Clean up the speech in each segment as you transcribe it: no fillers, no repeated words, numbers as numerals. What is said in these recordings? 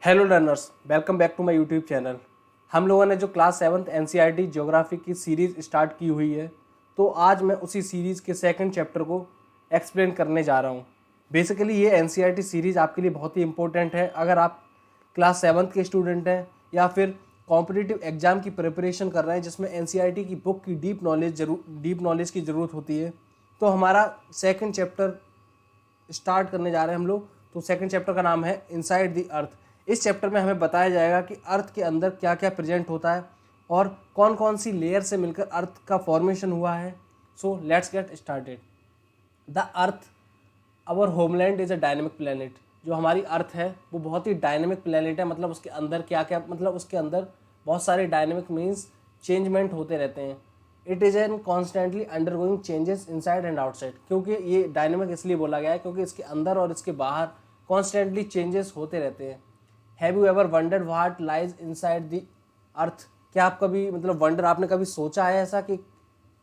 Hello learners, welcome back to my YouTube channel. हम लोगों ने जो क्लास 7th एनसीईआरटी ज्योग्राफी की सीरीज़ स्टार्ट की हुई है, तो आज मैं उसी सीरीज़ के सेकंड चैप्टर को एक्सप्लेन करने जा रहा हूँ। बेसिकली ये एनसीईआरटी सीरीज़ आपके लिए बहुत ही इंपॉर्टेंट है। अगर आप क्लास 7th के स्टूडेंट हैं या फिर कॉम्पिटिटिव एग्जाम की प्रिपरेशन कर रहे हैं जिसमें एनसीईआरटी की बुक की डीप नॉलेज की ज़रूरत होती है, तो हमारा सेकंड चैप्टर स्टार्ट करने जा रहे हैं हम लोग। तो सेकंड चैप्टर का नाम है इनसाइड द अर्थ। इस चैप्टर में हमें बताया जाएगा कि अर्थ के अंदर क्या क्या प्रेजेंट होता है और कौन कौन सी लेयर से मिलकर अर्थ का फॉर्मेशन हुआ है। So let's get started. The earth our homeland is a dynamic planet. जो हमारी अर्थ है वो बहुत ही डायनेमिक प्लेनेट है। मतलब उसके अंदर क्या क्या, मतलब उसके अंदर बहुत सारे डायनेमिक मीन्स चेंजमेंट होते रहते हैं। It is an constantly undergoing changes inside and outside. क्योंकि ये डायनेमिक इसलिए बोला गया है क्योंकि इसके अंदर और इसके बाहर कॉन्स्टेंटली चेंजेस होते रहते हैं। Have you ever wondered what lies inside the earth? क्या आप कभी आपने कभी सोचा है ऐसा कि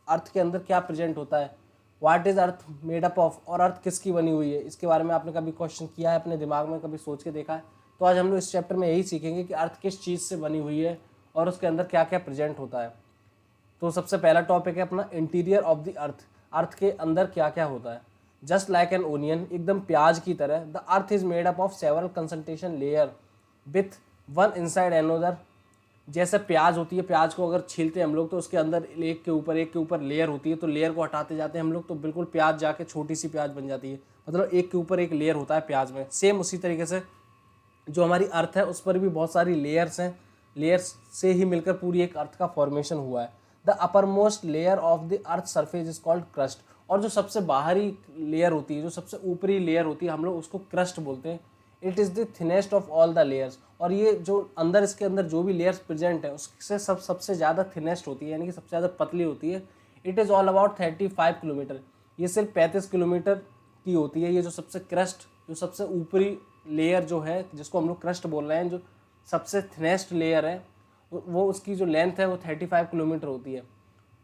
अर्थ के अंदर क्या प्रेजेंट होता है? What is earth made up of? और अर्थ किसकी बनी हुई है, इसके बारे में आपने कभी क्वेश्चन किया है, अपने दिमाग में कभी सोच के देखा है? तो आज हम लोग इस चैप्टर में यही सीखेंगे कि अर्थ किस चीज़ से बनी हुई है और उसके अंदर क्या क्या प्रेजेंट होता है। तो सबसे पहला टॉपिक है अपना इंटीरियर ऑफ द अर्थ। अर्थ के अंदर क्या क्या होता है। जस्ट लाइक एन ओनियन, एकदम प्याज की तरह, the earth is made up of several concentration layer with one inside another. जैसे प्याज होती है, प्याज को अगर छीलते हैं हम लोग तो उसके अंदर एक के ऊपर लेयर होती है, तो लेयर को हटाते जाते हैं हम लोग तो बिल्कुल प्याज जाके छोटी सी प्याज बन जाती है। मतलब एक के ऊपर एक लेयर होता है प्याज में। सेम उसी तरीके से जो हमारी अर्थ है उस पर भी बहुत सारी लेयर्स हैं। लेयर्स से ही मिलकर पूरी एक अर्थ का फॉर्मेशन हुआ है। The upper most layer of the earth surface is called crust. और जो सबसे बाहरी लेयर होती है, जो सबसे ऊपरी लेयर होती है, हम लोग उसको क्रस्ट बोलते हैं। It is the thinnest of all the layers. और ये जो अंदर, इसके अंदर जो भी लेयर्स प्रेजेंट है उससे सबसे ज़्यादा थिनेस्ट होती है, यानी कि सबसे ज़्यादा पतली होती है। It is all about 35 kilometre. ये सिर्फ 35 किलोमीटर की होती है। ये जो सबसे क्रस्ट, जो सबसे ऊपरी लेयर जो है, जिसको हम लोग क्रस्ट बोल रहे हैं, जो सबसे थिनेस्ट लेयर है, वो उसकी जो लेंथ है वो 35 किलोमीटर होती है।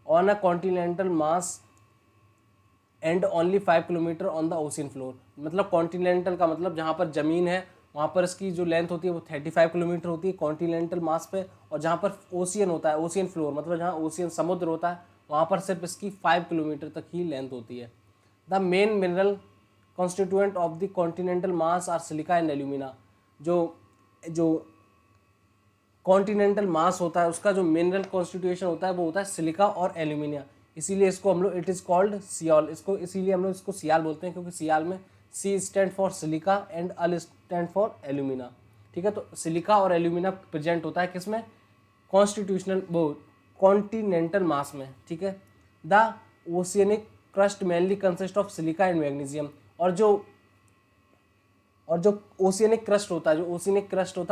On a continental mass and only 5 kilometre on the ocean floor. मतलब कॉन्टिनेंटल का मतलब जहाँ पर ज़मीन है वहाँ पर इसकी जो लेंथ होती है वो 35 किलोमीटर होती है कॉन्टिनेंटल मास पे। और जहाँ पर ओशियन होता है, ओशियन फ्लोर मतलब जहाँ ओशियन समुद्र होता है, वहाँ पर सिर्फ इसकी 5 किलोमीटर तक ही लेंथ होती है। The main mineral constituent of the continental mass are silica and alumina. जो जो कॉन्टिनेंटल मास होता है उसका जो मिनरल कॉन्स्टिट्यूएशन होता है वो होता है सिलिका और एल्यूमिनिया। इसीलिए इसको हम लोग, इट इज़ कॉल्ड सियाल, इसको इसीलिए हम लोग इसको सियाल बोलते हैं, क्योंकि सियाल में si stand for silica and al stand for alumina. ठीक है, तो सिलिका और एल्यूमिना प्रेजेंट होता है किसमें? कॉन्स्टिट्यूशनल वो कॉन्टिनेंटल मास में। ठीक है। The oceanic crust mainly consist of silica and magnesium. और जो ओशियनिक क्रस्ट होता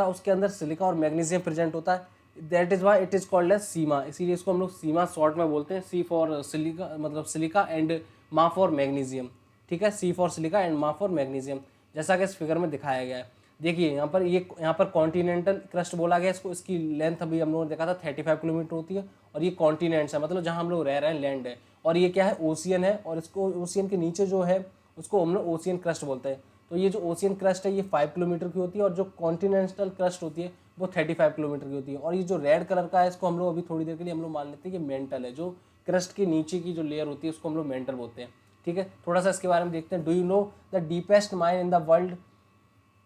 है, उसके अंदर सिलिका और मैग्नीशियम प्रेजेंट होता है। That is why it is called as sima. इसीलिए इसको हम लोग सीमा शॉर्ट में बोलते हैं। सी फॉर सिलिका, मतलब silica, and ma for magnesium. ठीक है, si for silica and ma for magnesium, जैसा कि इस फिगर में दिखाया गया है। देखिए यहाँ पर कॉन्टिनेंटल क्रस्ट बोला गया इसको। इसकी लेंथ अभी हम लोगों ने देखा था 35 किलोमीटर होती है। और ये कॉन्टिनेंट्स है, मतलब जहाँ हम लोग रह रहे हैं, लैंड है। और ये क्या है? ओशियन है। और इसको ओशियन के नीचे जो है उसको हम लोग ओशियन क्रस्ट बोलते हैं। तो ये जो ओशियन क्रस्ट है ये 5 किलोमीटर की होती है, और जो कॉन्टिनेंटल क्रस्ट होती है वो 35 किलोमीटर की होती है। और ये जो रेड कलर का है इसको हम लोग अभी थोड़ी देर के लिए हम लोग मान लेते हैं कि मेंटल है। जो क्रस्ट के नीचे की जो लेयर होती है उसको हम लोग मेंटल बोलते हैं। ठीक है, थोड़ा सा इसके बारे में देखते हैं। Do you know the deepest mine in the world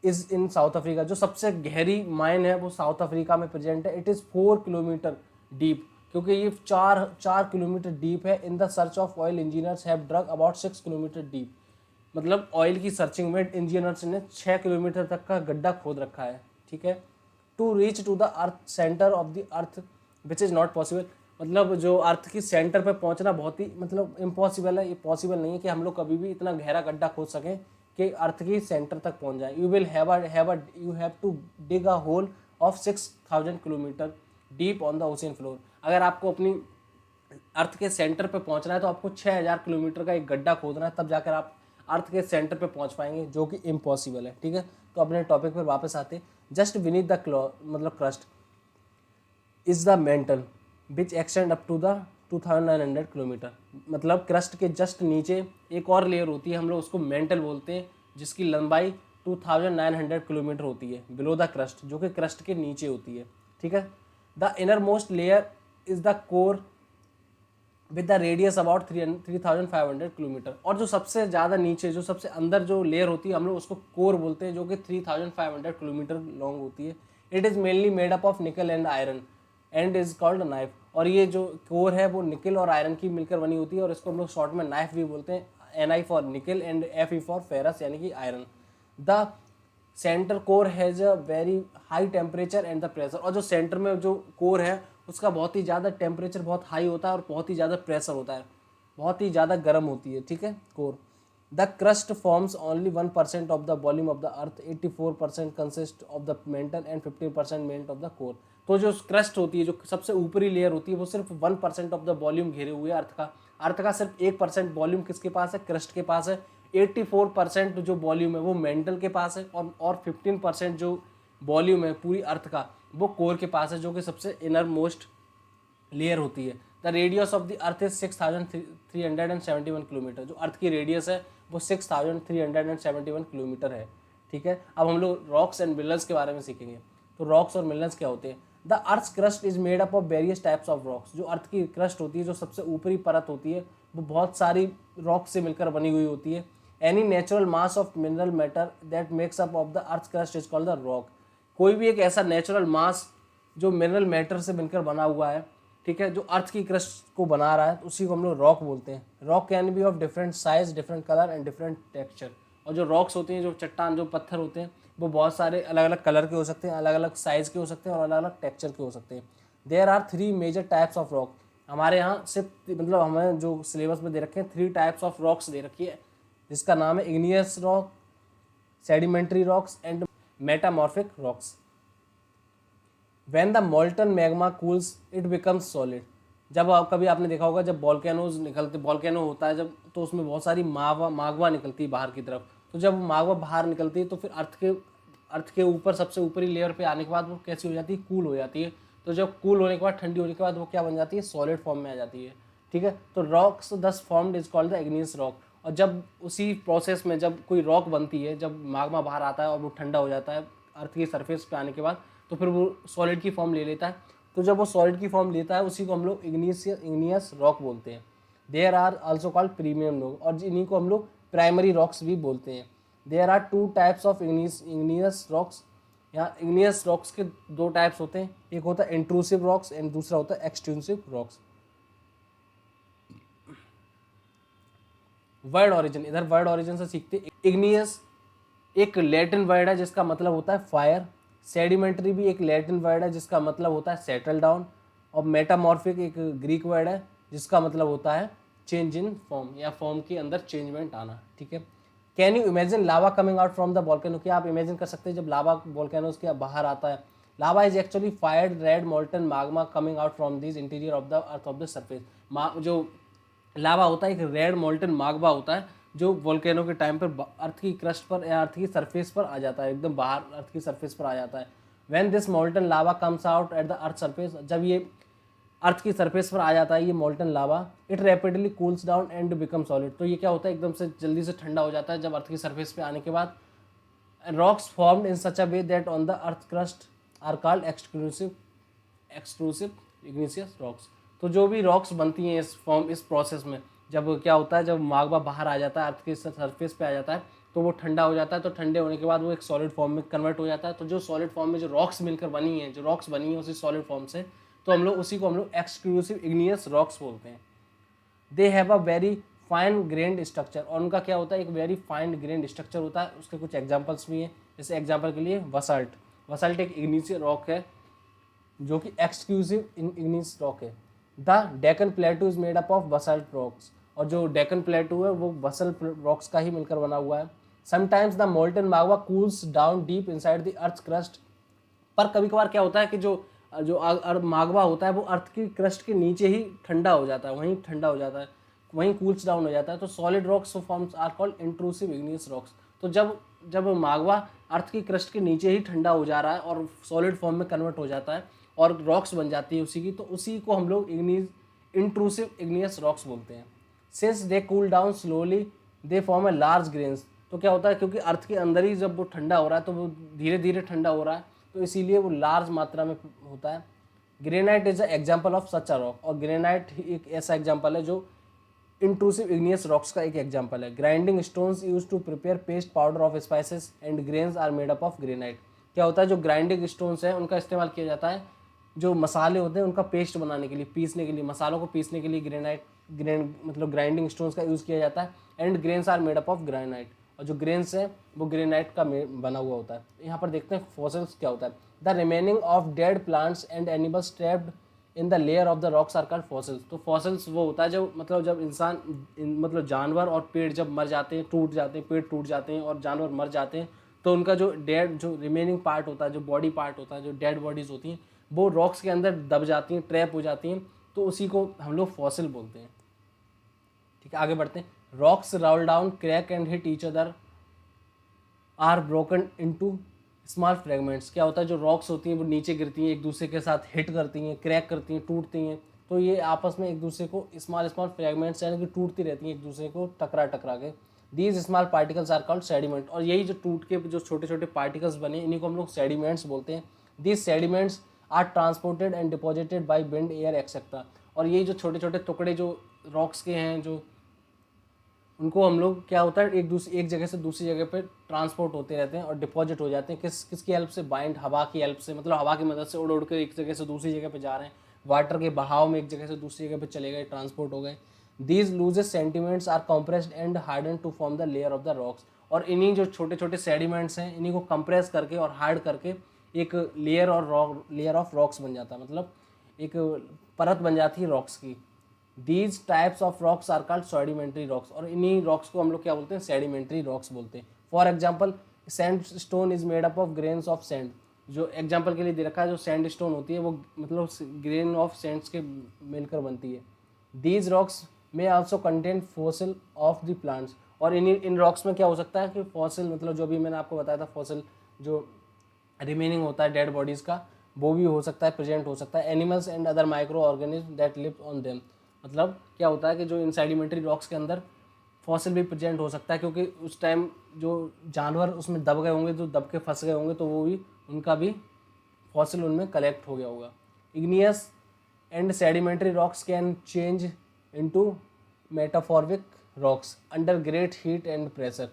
is in south Africa? जो सबसे गहरी माइन है वो साउथ अफ्रीका में प्रेजेंट है। इट इज़ 4 किलोमीटर डीप, क्योंकि ये चार किलोमीटर डीप है। In the search of oil engineers have drug about 6 kilometre deep. मतलब ऑयल की सर्चिंग में इंजीनियर्स ने 6 किलोमीटर तक का गड्ढा खोद रखा है। ठीक है। To reach to the earth centre of the earth which is not possible. मतलब जो अर्थ की सेंटर पे पहुंचना बहुत ही इम्पॉसिबल है। ये पॉसिबल नहीं है कि हम लोग कभी भी इतना गहरा गड्ढा खोद सकें कि अर्थ की सेंटर तक पहुंच जाए। You have to dig a hole of 6000 kilometre deep on the ocean floor. अगर आपको अपनी अर्थ के सेंटर पे पहुंचना है तो आपको 6000 किलोमीटर का एक गड्ढा खोदना है, तब जाकर आप अर्थ के सेंटर पे पहुंच पाएंगे, जो कि इम्पॉसिबल है। ठीक है, तो अपने टॉपिक पर वापस आते। Just beneath the crust is the mantle which extend up to the 2900 kilometre. मतलब क्रस्ट के जस्ट नीचे एक और लेयर होती है, हम लोग उसको मेंटल बोलते हैं, जिसकी लंबाई 2900 किलोमीटर होती है बिलो द क्रस्ट, जो कि क्रस्ट के नीचे होती है, ठीक है। The inner most layer is the core with the radius about 3500 kilometre, और जो सबसे ज़्यादा नीचे, जो सबसे अंदर जो लेयर होती है, हम लोग उसको कोर बोलते हैं, जो कि 3500 किलोमीटर लॉन्ग होती है। It is mainly made up of निकल and iron and is called knife, और ये जो कोर है वो निकल और आयरन की मिलकर बनी होती है, और इसको हम लोग शॉर्ट में नाइफ भी बोलते हैं। Ni फॉर निकल एंड Fe फॉर फेरस, यानी कि iron. The centre core has a very high temperature and the pressure, और जो सेंटर में जो कोर है उसका बहुत ही ज़्यादा टेम्परेचर बहुत हाई होता है और बहुत ही ज़्यादा प्रेशर होता है, बहुत ही ज़्यादा गर्म होती है, ठीक है, core. The crust forms only 1% of the volume of the earth, 84% consist of the mental and 15% meant of the core. तो जो क्रस्ट होती है, जो सबसे ऊपरी लेयर होती है, वो सिर्फ 1% ऑफ द वॉल्यूम घेरे हुए है अर्थ का सिर्फ 1% वॉल्यूम किसके पास है, क्रस्ट के पास है। 84% जो वॉल्यूम है वो मेंटल के पास है, और 15% जो वॉल्यूम है पूरी अर्थ का वो कोर के पास है, जो कि सबसे इनर मोस्ट लेयर होती है। The radius of the earth is 6371 kilometre, जो अर्थ की रेडियस है वो 6371 किलोमीटर है, ठीक है। अब हम लोग रॉक्स एंड मिनरल्स के बारे में सीखेंगे। तो रॉक्स और मिनरल्स क्या होते हैं? The earth crust is made up of various types of rocks, जो अर्थ की क्रस्ट होती है, जो सबसे ऊपरी परत होती है, वो बहुत सारी रॉक से मिलकर बनी हुई होती है। Any natural mass of mineral matter that makes up of the earth crust is called the rock. कोई भी एक ऐसा नेचुरल मास जो मिनरल मैटर से मिलकर बना हुआ है, ठीक है, जो अर्थ की क्रस्ट को बना रहा है, तो उसी को हम लोग रॉक बोलते हैं। Rock can be of different size, different colour and different texture, और जो रॉक्स होते हैं, जो चट्टान, जो पत्थर होते हैं, वो बहुत सारे अलग अलग कलर के हो सकते हैं, अलग अलग साइज़ के हो सकते हैं और अलग अलग टेक्सचर के हो सकते हैं। There are 3 major types of rock. हमारे यहाँ सिर्फ, मतलब हमें जो सिलेबस में दे रखे हैं 3 टाइप्स ऑफ रॉक्स दे रखी है, जिसका नाम है igneous rock, sedimentary rocks and metamorphic rocks. When the molten magma cools it becomes solid. जब कभी आपने देखा होगा, जब वॉल्केनोज निकलते, वॉल्केनो होता है जब, तो उसमें बहुत सारी मागवा निकलती है बाहर की तरफ। तो जब मागवा बाहर निकलती है तो फिर अर्थ के ऊपर सबसे ऊपरी लेयर पे आने के बाद वो कैसी हो जाती है, कूल हो जाती है। तो जब कूल होने के बाद, ठंडी होने के बाद, वो क्या बन जाती है, सॉलिड फॉर्म में आ जाती है, ठीक है। तो रॉक्स दस formed is called the igneous rock. और जब उसी प्रोसेस में जब कोई रॉक बनती है, जब मागमा बाहर आता है और वो ठंडा हो जाता है अर्थ की सरफेस पे आने के बाद, तो फिर वो सॉलिड की फॉर्म ले लेता है। तो जब वो सॉलिड की फॉर्म लेता है, उसी को हम लोग इग्नियस रॉक बोलते हैं। There are also called premium rock, और इन्हीं को हम लोग प्राइमरी रॉक्स भी बोलते हैं। There are 2 types of igneous rocks. यहाँ इग्नियस रॉक्स के 2 टाइप्स होते हैं, एक होता है इंट्रूसिव रॉक्स एंड दूसरा होता है एक्सट्रूसिव रॉक्स। वर्ड ओरिजिन, इधर वर्ड ओरिजिन से सीखते हैं। इग्नियस एक लैटिन वर्ड है जिसका मतलब होता है फायर। सेडिमेंट्री भी एक लैटिन वर्ड है जिसका मतलब होता है सेटल डाउन। और मेटामॉर्फिक एक ग्रीक वर्ड है जिसका मतलब होता है चेंज इन फॉर्म, या फॉर्म के अंदर चेंजमेंट आना, ठीक है। Can you imagine lava coming out from the volcano? क्या आप इमेजिन कर सकते हैं जब लावा वॉल्केनोज के बाहर आता है? Lava is actually fired red molten magma coming out from this interior of the earth of the surface. जो लावा होता है एक रेड मोल्टन माग्मा होता है, जो वोल्केनो के टाइम पर अर्थ की क्रस्ट पर या अर्थ की सरफेस पर आ जाता है, एकदम बाहर अर्थ की सरफेस पर आ जाता है। When this molten lava comes out at the earth surface, जब ये अर्थ की सरफेस पर आ जाता है ये molten lava, it rapidly cools down and become solid. तो ये क्या होता है, एकदम से जल्दी से ठंडा हो जाता है जब अर्थ की सरफेस पे आने के बाद। Rocks formed in such a way that on the earth crust are called extrusive igneous rocks. तो जो भी रॉक्स बनती हैं इस प्रोसेस में, जब क्या होता है, जब माग्मा बाहर आ जाता है, अर्थ के सरफेस पे आ जाता है, तो वो ठंडा हो जाता है। तो ठंडे होने के बाद वो एक सॉलिड फॉर्म में कन्वर्ट हो जाता है। तो जो सॉलिड फॉर्म में जो रॉक्स मिलकर बनी हैं, जो रॉक्स बनी हैं उसी सॉलिड फॉर्म से, तो उसी को हम लोग एक्सक्लूसिव इग्नियस रॉक्स बोलते हैं। They have a very fine grand structure, और उनका क्या होता है, एक वेरी फाइन ग्रेन्ड स्ट्रक्चर होता है। उसके कुछ एग्जाम्पल्स भी हैं, जैसे एग्जाम्पल के लिए वसाल्ट एक इग्नियस रॉक है जो कि एक्सक्लूसिव इग्नियस रॉक है। The Deccan प्लेटू is made up of basalt rocks, और जो डेकन प्लेटू है वो बसाल्ट रॉक्स का ही मिलकर बना हुआ है। Sometimes the molten Magma cools down deep inside the earth crust, पर कभी कभार क्या होता है कि जो माग्मा होता है वो अर्थ की क्रस्ट के नीचे ही ठंडा हो जाता है, वहीं ठंडा हो जाता है, वहीं कूल्स डाउन हो जाता है। तो solid rocks forms are called intrusive igneous rocks. तो जब माग्मा अर्थ की क्रस्ट के नीचे ही ठंडा हो जा रहा है और सॉलिड फॉर्म में कन्वर्ट हो जाता है और रॉक्स बन जाती है उसी की, तो उसी को हम लोग इंट्रूसिव इग्नियस रॉक्स बोलते हैं। Since they cool down slowly they form a large grains, तो तो क्या होता है, क्योंकि अर्थ के अंदर ही जब वो ठंडा हो रहा है तो वो धीरे धीरे ठंडा हो रहा है, तो इसीलिए वो लार्ज मात्रा में होता है। Granite is a example of such a rock, और ग्रेनाइट एक ऐसा एग्जाम्पल है जो इंट्रूसिव इग्नियस रॉक्स का एक एग्जाम्पल है। Grinding stones use to prepare paste powder of spices and grains are made up of granite. क्या होता है, जो ग्राइंडिंग स्टोन्स हैं उनका इस्तेमाल किया जाता है जो मसाले होते हैं उनका पेस्ट बनाने के लिए, पीसने के लिए, मसालों को पीसने के लिए मतलब ग्राइंडिंग स्टोन्स का यूज़ किया जाता है। And grains are made up of granite, और जो ग्रेन्स हैं वो ग्रेनाइट का बना हुआ होता है। यहाँ पर देखते हैं फॉसिल्स क्या होता है। The remaining of dead plants and animals trapped in the layer of the rocks are called fossils. तो फॉसिल्स वो होता है जो मतलब जब मतलब जानवर और पेड़ जब मर जाते हैं, टूट जाते हैं, पेड़ टूट जाते हैं और जानवर मर जाते हैं, तो उनका जो रिमेनिंग पार्ट होता है, जो बॉडी पार्ट होता है, जो डेड बॉडीज होती हैं, वो रॉक्स के अंदर दब जाती हैं, ट्रैप हो जाती हैं, तो उसी को हम लोग फॉसिल बोलते हैं। ठीक है, आगे बढ़ते हैं। Rocks roll down, crack and hit each other are broken into small fragments. क्या होता है, जो रॉक्स होती हैं वो नीचे गिरती हैं, एक दूसरे के साथ हिट करती हैं, क्रैक करती हैं, टूटती हैं, तो ये आपस में एक दूसरे को स्मॉल फ्रेगमेंट्स यानी कि टूटती रहती हैं एक दूसरे को टकरा के। These small particles are called sediment, और यही जो टूट के जो छोटे छोटे पार्टिकल्स बने इन्हीं को हम लोग सेडिमेंट्स बोलते हैं। These sediments are transported and deposited by wind, air etcetera. और यही जो छोटे छोटे टुकड़े जो रॉक्स के हैं, जो उनको हम लोग क्या होता है एक जगह से दूसरी जगह पे ट्रांसपोर्ट होते रहते हैं और डिपॉजिट हो जाते हैं। किसकी हेल्प से? बाइंड, हवा की हेल्प से, मतलब हवा की मदद से उड़ के एक जगह से दूसरी जगह पे जा रहे हैं, वाटर के बहाव में एक जगह से दूसरी जगह पे चले गए, ट्रांसपोर्ट हो गए। These loosest sediments are compressed and harden to form the layer of the rocks. और इन्हीं जो छोटे छोटे सेडिमेंट्स हैं इन्हीं को कंप्रेस करके और हार्ड करके एक लेयर ऑफ रॉक्स बन जाता है, मतलब एक परत बन जाती है रॉक्स की। These types of rocks are called sedimentary rocks, और इन्हीं रॉक्स को हम लोग क्या बोलते हैं? सेडिमेंट्री रॉक्स बोलते हैं। For example, sand stone is made up of grains of sand. जो एग्जाम्पल के लिए दे रखा है, जो सैंड स्टोन होती है वो मतलब ग्रेन ऑफ सैंड्स के मिलकर बनती है। दीज रॉक्स में also contain fossil of the plants, और इन रॉक्स में क्या हो सकता है कि फॉसिल, मतलब जो भी मैंने आपको बताया था, फॉसिल जो रिमेनिंग होता है डेड बॉडीज़ का, वो भी हो सकता है, प्रेजेंट हो सकता है। Animals and other micro organism that live on them. मतलब क्या होता है कि जो इन सेडिमेंट्री रॉक्स के अंदर फॉसिल भी प्रेजेंट हो सकता है, क्योंकि उस टाइम जो जानवर उसमें दब गए होंगे, जो दब के फंस गए होंगे, तो वो भी उनका भी फॉसिल उनमें कलेक्ट हो गया होगा। Igneous and sedimentary rocks can change into metamorphic rocks under great heat and pressure.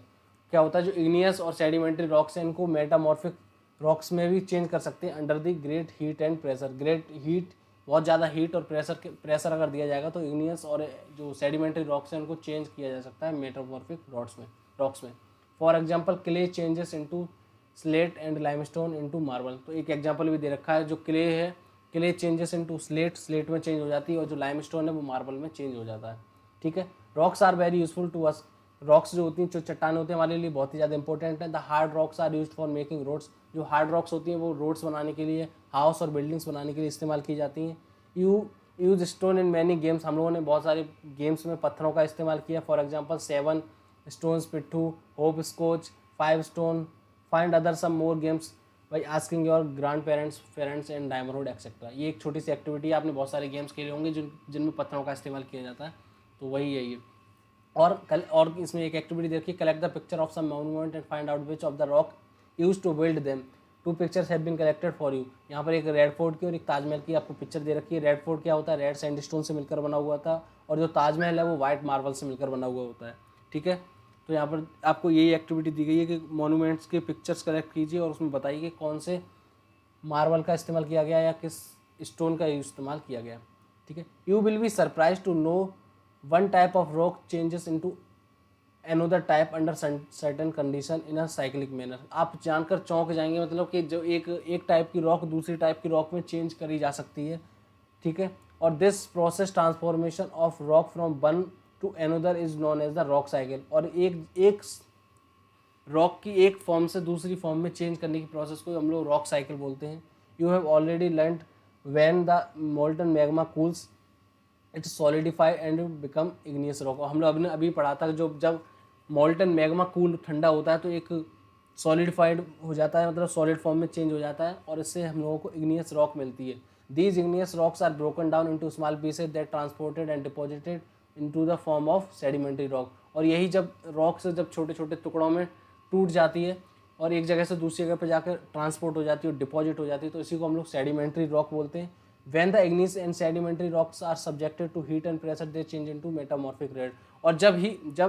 क्या होता है, जो इग्नियस और सेडिमेंट्री रॉक्स हैं इनको मेटामॉर्फिक रॉक्स में भी चेंज कर सकते हैं under the great heat and pressure. Great heat, बहुत ज़्यादा हीट और प्रेशर अगर दिया जाएगा तो इग्नियस और जो सेडिमेंट्री रॉक्स हैं उनको चेंज किया जा सकता है मेटामॉर्फिक रॉक्स में। For example, clay changes into slate and limestone into marble. तो एक एग्जांपल भी दे रखा है, जो क्ले है, क्ले चेंजेस इनटू स्लेट में चेंज हो जाती है, और जो लाइमस्टोन है वो मार्बल में चेंज हो जाता है। ठीक है, rocks are very useful to us. Rocks जो होती हैं, जो चट्टान होते हैं, हमारे लिए बहुत ही ज़्यादा इंपॉर्टेंट है। The hard rocks are used for making roads. जो हार्ड रॉक्स होती हैं वो रोड्स बनाने के लिए, हाउस और बिल्डिंग्स बनाने के लिए इस्तेमाल की जाती हैं। Use stone in many games. हम लोगों ने बहुत सारे गेम्स में पत्थरों का इस्तेमाल किया। For example, 7 stones pitthu, hopscotch, 5 stone, find other some more games by asking your grandparents and diamond etcetera. ये एक छोटी सी एक्टिविटी है, आपने बहुत सारे गेम्स खेले होंगे जिनमें पत्थरों का इस्तेमाल किया जाता है, तो वही है ये। और इसमें एक एक्टिविटी देखिए, collect the picture of some monument and find out which of the rock use to build them. 2 pictures have been collected for you. यहाँ पर एक रेड फोर्ट की और एक ताजमहल की आपको पिक्चर दे रखी है। रेड फोर्ट क्या होता है? रेड सैंडस्टोन से मिलकर बना हुआ था, और जो ताजमहल है वो वाइट मार्बल से मिलकर बना हुआ होता है। ठीक है, तो यहाँ पर आपको यही एक्टिविटी दी गई है कि मॉन्यूमेंट्स के पिक्चर्स कलेक्ट कीजिए और उसमें बताइए कि कौन से मार्बल का इस्तेमाल किया गया या किस स्टोन का इस्तेमाल किया गया। ठीक है, you will be surprise to know one type of rock changes into another type under certain condition in a cyclic manner. आप जानकर चौंक जाएंगे, मतलब कि जो एक टाइप की रॉक दूसरी टाइप की रॉक में चेंज करी जा सकती है। ठीक है, और this process transformation of rock from one to another is known as the rock cycle. और एक रॉक की एक फॉर्म से दूसरी फॉर्म में चेंज करने की प्रोसेस को हम लोग रॉक साइकिल बोलते हैं। You have already learned when the molten magma cools it solidify and become igneous rock. हम लोग अभी पढ़ा था, जब मोल्टन मैग्मा कूल ठंडा होता है तो एक सॉलिडिफाइड हो जाता है, मतलब सॉलिड फॉर्म में चेंज हो जाता है, और इससे हम लोगों को इग्नियस रॉक मिलती है। These igneous rocks are broken down into small pieces that transported and deposited into the form of sedimentary rock. और यही जब रॉक से जब छोटे छोटे टुकड़ों में टूट जाती है और एक जगह से दूसरी जगह पर जाकर ट्रांसपोर्ट हो जाती है और डिपॉजिट हो जाती है, तो इसी को हम लोग सेडिमेंट्री रॉक बोलते हैं। When the igneous and sedimentary rocks are subjected to heat and pressure, they change into metamorphic red। और जब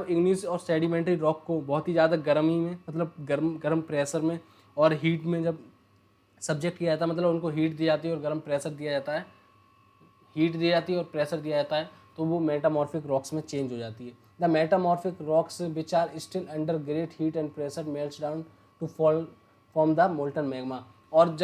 igneous और sedimentary rock को बहुत ही ज़्यादा गर्मी में, मतलब गर्म प्रेशर में और हीट में जब सब्जेक्ट किया जाता है, मतलब उनको हीट दी जाती है और गर्म प्रेशर दिया जाता है, हीट दी जाती है और प्रेशर दिया जाता है, तो वो मेटामॉर्फिक रॉक्स में चेंज हो जाती है। The metamorphic rocks which are still under great heat and pressure melts down to fall from the molten magma. और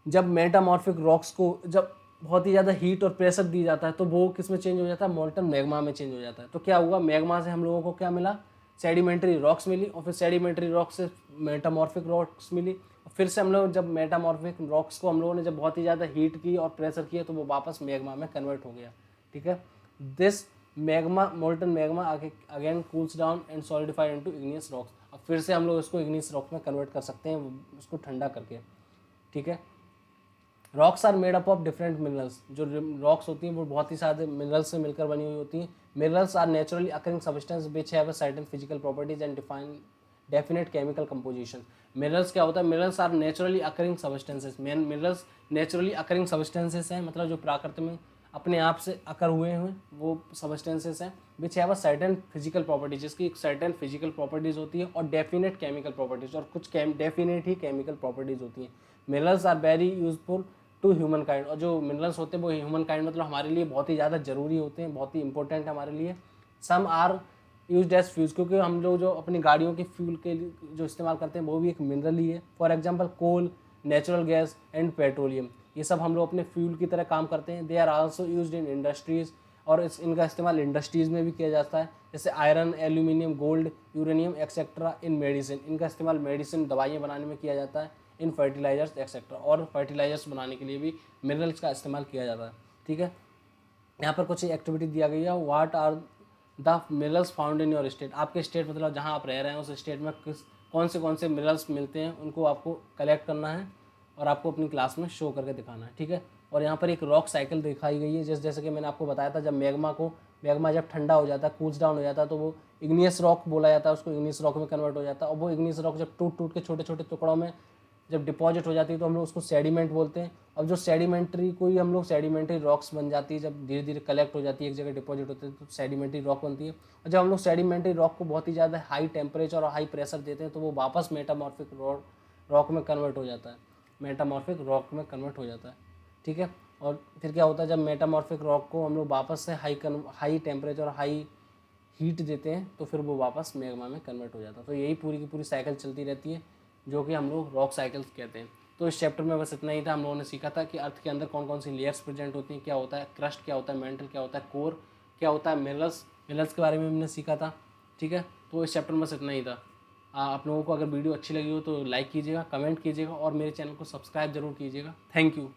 जब मेटामॉर्फिक रॉक्स को जब बहुत ही ज़्यादा हीट और प्रेशर दी जाता है, तो वो किस में चेंज हो जाता है? मोल्टन मैग्मा में चेंज हो जाता है। तो क्या हुआ, मैग्मा से हम लोगों को क्या मिला? सेडिमेंट्री रॉक्स मिली, और फिर सेडिमेंट्री रॉक्स से मेटामॉर्फिक रॉक्स मिली, और फिर से हम लोग जब मेटामॉर्फिक रॉक्स को हम लोगों ने जब बहुत ही ज़्यादा हीट की और प्रेशर किया, तो वो वापस मैग्मा में कन्वर्ट हो गया। ठीक है, this magma molten magma again cools down and solidified into igneous rocks. अब फिर से हम लोग इसको इग्नियस रॉक में कन्वर्ट कर सकते हैं, उसको ठंडा करके। ठीक है, rocks are made up of different minerals. जो रॉक्स होती हैं वो बहुत ही सारे मिनरल्स से मिलकर बनी हुई होती हैं। Minerals are naturally occurring substance which have a certain physical properties and definite chemical composition. Minerals क्या होता है? Minerals are naturally occurring substances. Minerals naturally occurring substances हैं, मतलब जो प्रकृति में अपने आप से अकर हुए हैं वो सब्सटेंसेस हैं, विच have a certain physical properties, जिसकी एक सर्टेन फिजिकल प्रॉपर्टीज होती है और डेफिनेट केमिकल प्रॉपर्टीज, और कुछ डेफिनेट ही केमिकल प्रॉपर्टीज होती हैं। Minerals are very useful to humankind. और जो मिनरल्स होते हैं वो ह्यूमन काइंड मतलब हमारे लिए बहुत ही ज़्यादा ज़रूरी होते हैं, बहुत ही इंपॉर्टेंट है हमारे लिए। Some are use as fuels, क्योंकि हम लोग जो अपनी गाड़ियों के फ्यूल के लिए जो इस्तेमाल करते हैं वो भी एक मिनरल ही है। For example coal, natural gas and petroleum, ये सब हम लोग अपने फ्यूल की तरह काम करते हैं। They are also used in industries, और इनका इस्तेमाल इंडस्ट्रीज़ में भी किया जाता है, जैसे iron, aluminium, gold, uranium etcetera. In medicine, इनका इस्तेमाल मेडिसिन दवाइयाँ बनाने में किया जाता है। इन फर्टिलाइजर्स एक्सेट्रा, और फर्टिलाइजर्स बनाने के लिए भी मिनरल्स का इस्तेमाल किया जाता है। ठीक है, यहाँ पर कुछ एक्टिविटी दिया गई है। What are the minerals found in your state. आपके स्टेट मतलब जहाँ आप रह रहे हैं उस स्टेट में कौन से मिनरल्स मिलते हैं, उनको आपको कलेक्ट करना है और आपको अपनी क्लास में शो करके दिखाना है। ठीक है, और यहाँ पर एक रॉक साइकिल दिखाई गई है, जैसे कि मैंने आपको बताया था, जब मैग्मा जब ठंडा हो जाता है, कूल्स डाउन हो जाता है, तो वो इग्नियस रॉक बोला जाता है, उसको इग्नियस रॉक में कन्वर्ट हो जाता है। और वो इग्नियस रॉक जब टूट के छोटे छोटे टुकड़ों में जब डिपॉजिट हो जाती है, तो हम लोग उसको सेडिमेंट बोलते हैं। अब जो सेडिमेंट्री को ही हम लोग सेडिमेंट्री रॉक्स बन जाती है, जब धीरे धीरे कलेक्ट हो जाती है, एक जगह डिपॉजिट होती है, तो सेडिमेंट्री रॉक बनती है। और जब हम लोग सेडिमेंट्री रॉक को बहुत ही ज़्यादा हाई टेम्परेचर और हाई प्रेशर देते हैं, तो वो वापस मेटामॉर्फिक रॉक में कन्वर्ट हो जाता है, मेटामॉर्फिक रॉक में कन्वर्ट हो जाता है। ठीक है, और फिर क्या होता है, जब मेटामॉर्फिक रॉक को हम लोग वापस से हाई टेम्परेचर और हाई हीट देते हैं, तो फिर वो वापस मैग्मा में कन्वर्ट हो जाता है। तो यही पूरी की पूरी साइकिल चलती रहती है, जो कि हम लोग रॉक साइकिल्स कहते हैं। तो इस चैप्टर में बस इतना ही था। हम लोगों ने सीखा था कि अर्थ के अंदर कौन कौन सी लेयर्स प्रेजेंट होती हैं, क्या होता है क्रस्ट, क्या होता है मेंटल, क्या होता है कोर, क्या होता है मिनरल्स के बारे में हमने सीखा था। ठीक है, तो इस चैप्टर में बस इतना ही था। आप लोगों को अगर वीडियो अच्छी लगी हो तो लाइक कीजिएगा, कमेंट कीजिएगा और मेरे चैनल को सब्सक्राइब जरूर कीजिएगा। Thank you.